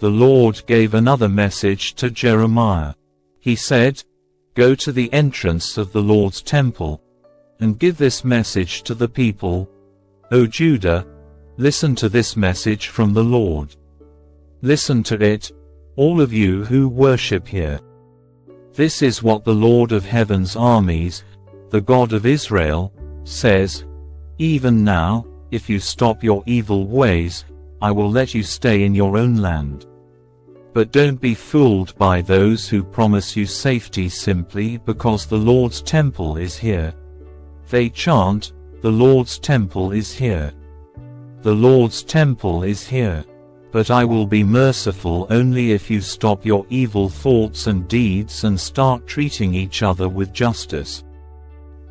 the Lord gave another message to Jeremiah. He said, "Go to the entrance of the Lord's temple, and give this message to the people. O Judah, listen to this message from the Lord. Listen to it, all of you who worship here. This is what the Lord of heaven's armies, the God of Israel, says, even now, if you stop your evil ways, I will let you stay in your own land. But don't be fooled by those who promise you safety simply because the Lord's temple is here. They chant, the Lord's temple is here. The Lord's temple is here. But I will be merciful only if you stop your evil thoughts and deeds and start treating each other with justice.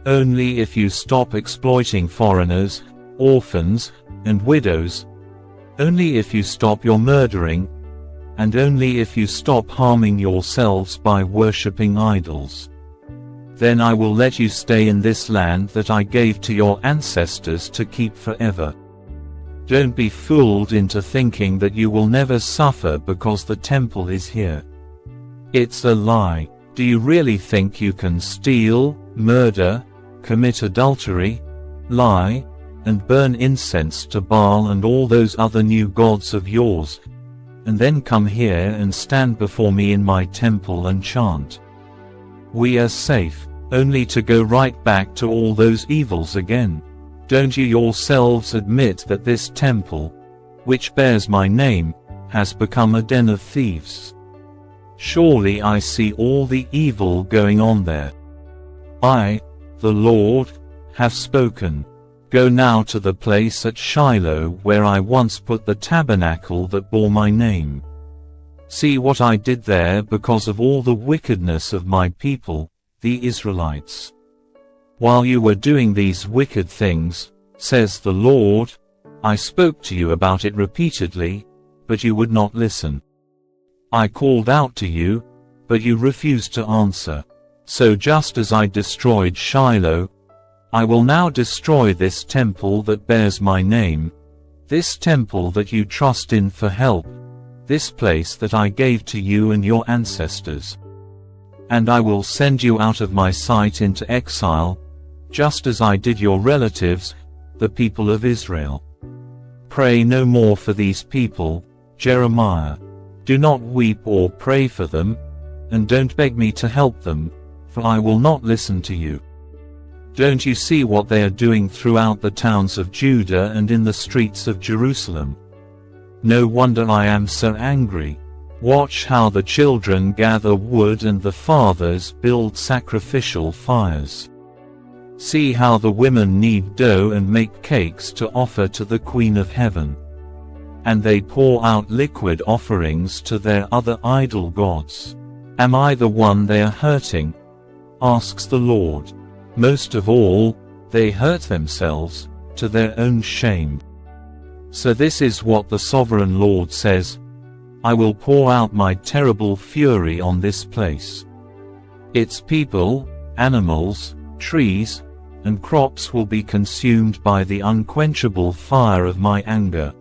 Only if you stop exploiting foreigners, orphans, and widows. Only if you stop your murdering, and only if you stop harming yourselves by worshipping idols. Then I will let you stay in this land that I gave to your ancestors to keep forever. Don't be fooled into thinking that you will never suffer because the temple is here. It's a lie. Do you really think you can steal, murder, commit adultery, lie, and burn incense to Baal and all those other new gods of yours, and then come here and stand before me in my temple and chant? We are safe, only to go right back to all those evils again. Don't you yourselves admit that this temple, which bears my name, has become a den of thieves? Surely I see all the evil going on there. I, the Lord, have spoken. Go now to the place at Shiloh where I once put the tabernacle that bore my name. See what I did there because of all the wickedness of my people, the Israelites. While you were doing these wicked things, says the Lord, I spoke to you about it repeatedly, but you would not listen. I called out to you, but you refused to answer. So just as I destroyed Shiloh, I will now destroy this temple that bears my name, this temple that you trust in for help, this place that I gave to you and your ancestors. And I will send you out of my sight into exile, just as I did your relatives, the people of Israel. Pray no more for these people, Jeremiah. Do not weep or pray for them, and don't beg me to help them, for I will not listen to you. Don't you see what they are doing throughout the towns of Judah and in the streets of Jerusalem? No wonder I am so angry. Watch how the children gather wood and the fathers build sacrificial fires. See how the women knead dough and make cakes to offer to the Queen of Heaven. And they pour out liquid offerings to their other idol gods. Am I the one they are hurting? Asks the Lord. Most of all, they hurt themselves, to their own shame. So this is what the sovereign Lord says, I will pour out my terrible fury on this place. Its people, animals, trees, and crops will be consumed by the unquenchable fire of my anger.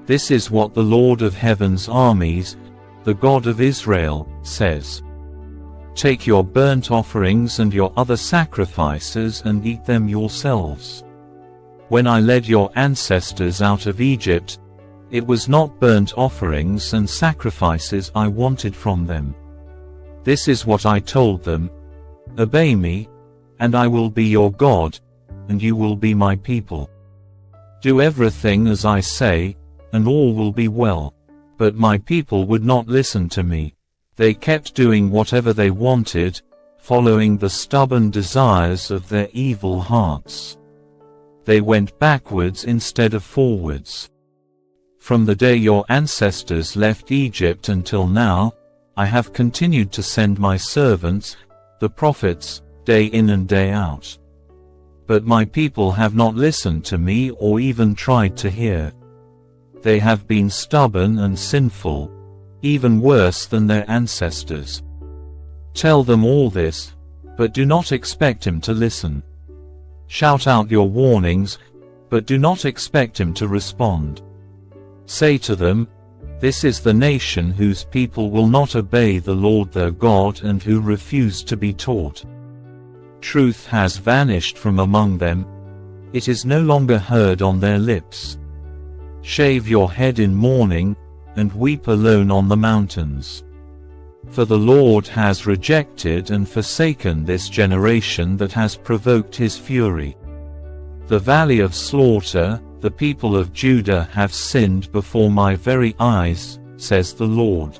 This is what the Lord of heaven's armies, the God of Israel, says. Take your burnt offerings and your other sacrifices and eat them yourselves. When I led your ancestors out of Egypt, it was not burnt offerings and sacrifices I wanted from them. This is what I told them, obey me, and I will be your God, and you will be my people. Do everything as I say, and all will be well. But my people would not listen to me. They kept doing whatever they wanted, following the stubborn desires of their evil hearts. They went backwards instead of forwards. From the day your ancestors left Egypt until now, I have continued to send my servants, the prophets, day in and day out. But my people have not listened to me or even tried to hear. They have been stubborn and sinful, even worse than their ancestors. Tell them all this, but do not expect him to listen. Shout out your warnings, but do not expect him to respond. Say to them, This is the nation whose people will not obey the Lord their God and who refuse to be taught. Truth has vanished from among them. It is no longer heard on their lips. Shave your head in mourning, and weep alone on the mountains. For the Lord has rejected and forsaken this generation that has provoked his fury. The valley of slaughter, the people of Judah have sinned before my very eyes, says the Lord.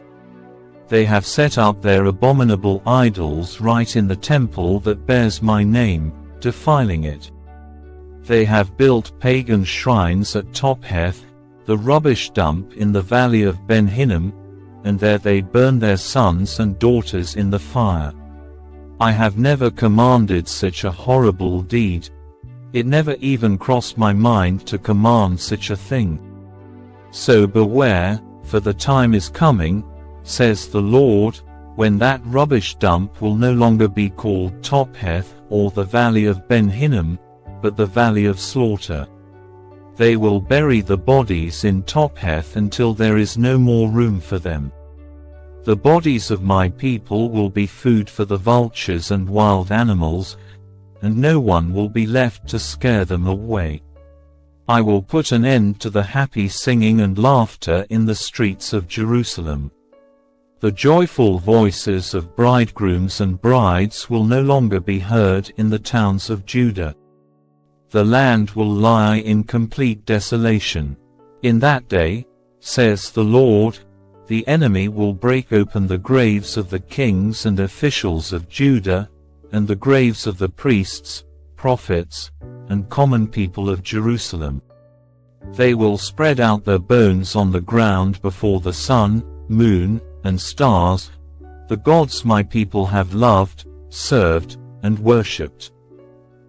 They have set up their abominable idols right in the temple that bears my name, defiling it. They have built pagan shrines at 𝗕𝗶𝗵𝗆, the rubbish dump in the valley of Ben Hinnom, and there they burn their sons and daughters in the fire. I have never commanded such a horrible deed. It never even crossed my mind to command such a thing. So beware, for the time is coming, says the Lord, when that rubbish dump will no longer be called 𝗕𝗶𝗵 or the valley of Ben Hinnom, but the valley of slaughter. They will bury the bodies in 𝗕𝗶𝗵 until there is no more room for them. The bodies of my people will be food for the vultures and wild animals, and no one will be left to scare them away. I will put an end to the happy singing and laughter in the streets of Jerusalem. The joyful voices of bridegrooms and brides will no longer be heard in the towns of Judah. The land will lie in complete desolation. In that day, says the Lord, the enemy will break open the graves of the kings and officials of Judah, and the graves of the priests, prophets, and common people of Jerusalem. They will spread out their bones on the ground before the sun, moon, and stars, the gods my people have loved, served, and worshipped.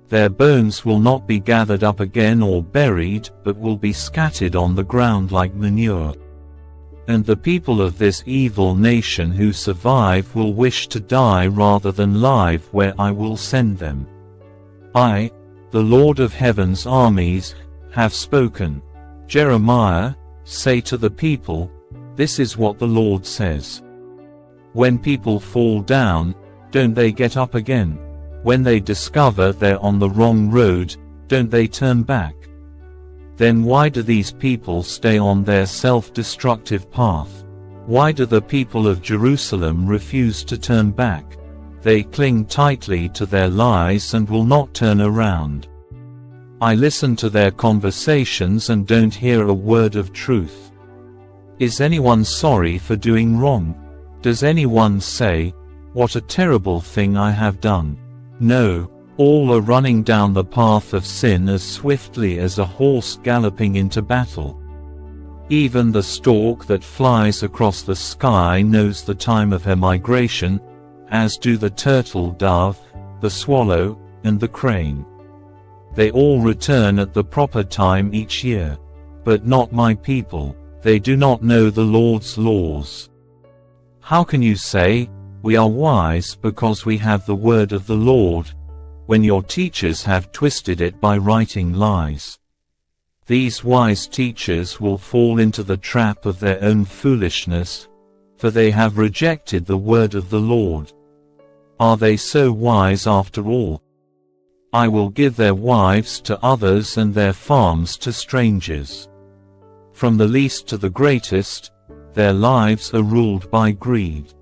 Their bones will not be gathered up again or buried, but will be scattered on the ground like manure. And the people of this evil nation who survive will wish to die rather than live where I will send them. I, the Lord of heaven's armies, have spoken. Jeremiah, say to the people, this is what the Lord says. When people fall down, don't they get up again? When they discover they're on the wrong road, don't they turn back? Then why do these people stay on their self-destructive path? Why do the people of Jerusalem refuse to turn back? They cling tightly to their lies and will not turn around. I listen to their conversations and don't hear a word of truth. Is anyone sorry for doing wrong? Does anyone say, what a terrible thing I have done? No, all are running down the path of sin as swiftly as a horse galloping into battle. Even the stork that flies across the sky knows the time of her migration, as do the turtle dove, the swallow, and the crane. They all return at the proper time each year. But not my people, they do not know the Lord's laws. How can you say, we are wise because we have the word of the Lord, when your teachers have twisted it by writing lies? These wise teachers will fall into the trap of their own foolishness, for they have rejected the word of the Lord. Are they so wise after all? I will give their wives to others and their farms to strangers. From the least to the greatest, their lives are ruled by greed.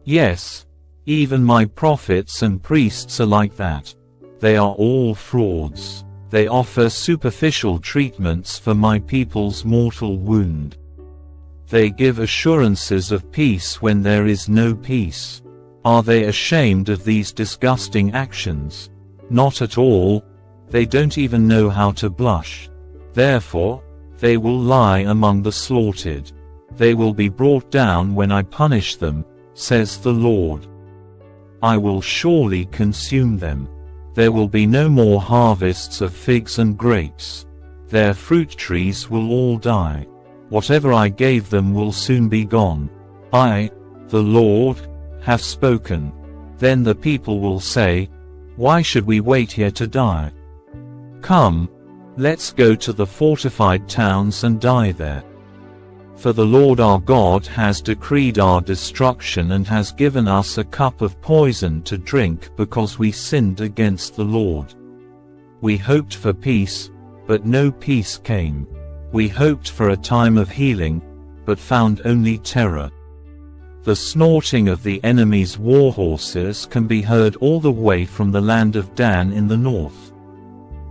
Yes, even my prophets and priests are like that. They are all frauds. They offer superficial treatments for my people's mortal wound. They give assurances of peace when there is no peace. Are they ashamed of these disgusting actions? Not at all. They don't even know how to blush. Therefore, they will lie among the slaughtered. They will be brought down when I punish them, says the Lord. I will surely consume them. There will be no more harvests of figs and grapes. Their fruit trees will all die. Whatever I gave them will soon be gone. I, the Lord, have spoken. Then the people will say, why should we wait here to die? Come, let's go to the fortified towns and die there. For the Lord our God has decreed our destruction and has given us a cup of poison to drink because we sinned against the Lord. We hoped for peace, but no peace came. We hoped for a time of healing, but found only terror. The snorting of the enemy's war horses can be heard all the way from the land of Dan in the north.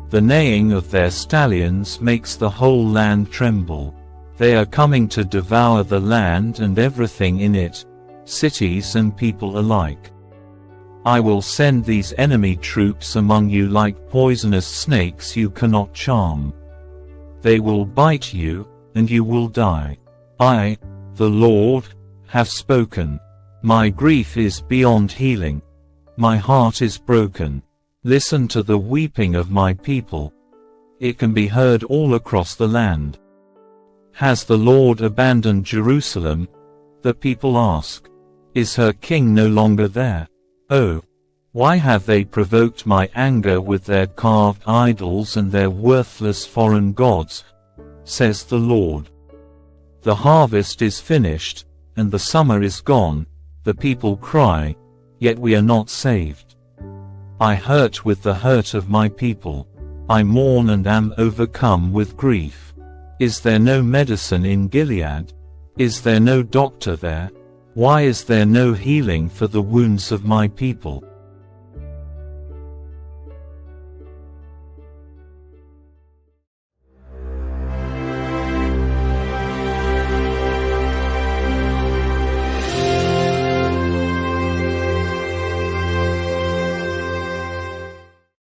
The neighing of their stallions makes the whole land tremble. They are coming to devour the land and everything in it, cities and people alike. I will send these enemy troops among you like poisonous snakes you cannot charm. They will bite you, and you will die. I, the Lord, have spoken. My grief is beyond healing. My heart is broken. Listen to the weeping of my people. It can be heard all across the land. Has the Lord abandoned Jerusalem? The people ask. Is her king no longer there? Oh, why have they provoked my anger with their carved idols and their worthless foreign gods? Says the Lord. The harvest is finished, and the summer is gone. The people cry, yet we are not saved. I hurt with the hurt of my people. I mourn and am overcome with grief. Is there no medicine in Gilead? Is there no doctor there? Why is there no healing for the wounds of my people?